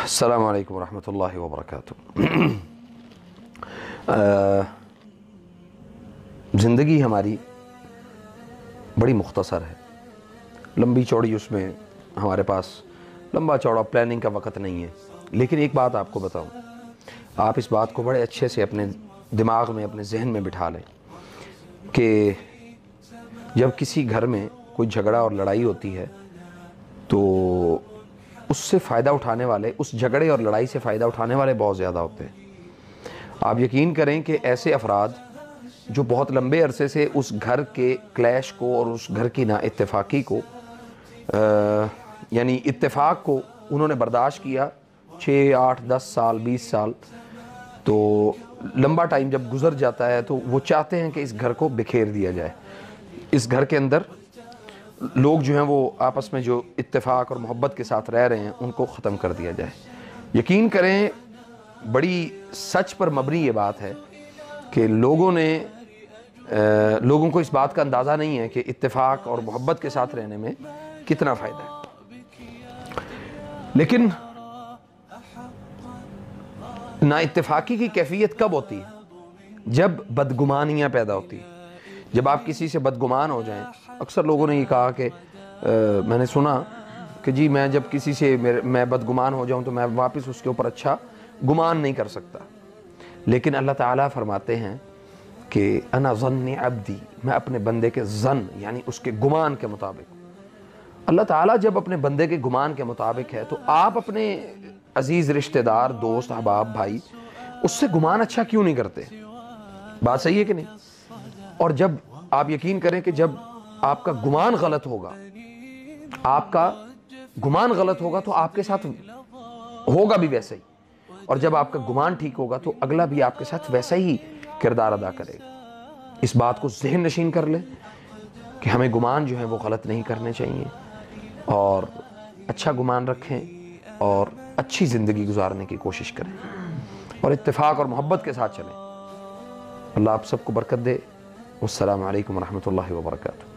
السلام علیکم ورحمۃ اللہ وبرکاتہ۔ زندگی ہماری بڑی مختصر ہے، لمبی چوڑی اس میں ہمارے پاس لمبا چوڑا پلاننگ کا وقت نہیں ہے۔ لیکن ایک بات آپ کو بتاؤں، آپ اس بات کو بڑے اچھے سے اپنے دماغ میں اپنے ذہن میں بٹھا لیں کہ جب کسی گھر میں کوئی جھگڑا اور لڑائی ہوتی ہے تو اس سے فائدہ اٹھانے والے، اس جھگڑے اور لڑائی سے فائدہ اٹھانے والے بہت زیادہ ہوتے ہیں۔ آپ یقین کریں کہ ایسے افراد جو بہت لمبے عرصے سے اس گھر کے کلیش کو اور اس گھر کی نا اتفاقی کو یعنی اتفاق کو انہوں نے برداشت کیا 6، 8، 10 سال، 20 سال، تو لمبا ٹائم جب گزر جاتا ہے تو وہ چاہتے ہیں کہ اس گھر کو بکھیر دیا جائے، اس گھر کے اندر لوگ جو ہیں وہ آپس میں جو اتفاق اور محبت کے ساتھ رہ رہے ہیں ان کو ختم کر دیا جائے۔ یقین کریں بڑی سچ پر مبنی یہ بات ہے کہ لوگوں کو اس بات کا اندازہ نہیں ہے کہ اتفاق اور محبت کے ساتھ رہنے میں کتنا فائدہ ہے۔ لیکن نا اتفاقی کی کیفیت کب ہوتی ہے؟ جب بدگمانیاں پیدا ہوتی ہیں، جب آپ کسی سے بدگمان ہو جائیں۔ اکثر لوگوں نے یہ کہا کہ میں نے سنا کہ جی میں جب کسی سے میں بدگمان ہو جاؤں تو میں واپس اس کے اوپر اچھا گمان نہیں کر سکتا۔ لیکن اللہ تعالیٰ فرماتے ہیں کہ انا ظن عبدی، میں اپنے بندے کے ظن یعنی اس کے گمان کے مطابق ہوں۔ اللہ تعالیٰ جب اپنے بندے کے گمان کے مطابق ہے تو آپ اپنے عزیز رشتہ دار، دوست، احباب، بھائی، اس سے گمان اچھا کیوں نہیں کرتے؟ بات صحیح ہے کہ نہیں؟ اور جب آپ یقین کریں کہ جب آپ کا گمان غلط ہوگا، آپ کا گمان غلط ہوگا تو آپ کے ساتھ ہوگا بھی ویسا ہی، اور جب آپ کا گمان ٹھیک ہوگا تو اگلا بھی آپ کے ساتھ ویسا ہی کردار ادا کرے گا۔ اس بات کو ذہن نشین کر لیں کہ ہمیں گمان جو ہے وہ غلط نہیں کرنے چاہیے، اور اچھا گمان رکھیں اور اچھی زندگی گزارنے کی کوشش کریں اور اتفاق اور محبت کے ساتھ چلیں۔ اللہ آپ سب کو برکت دے۔ والسلام علیکم ورحمۃ اللہ وبرکاتہ۔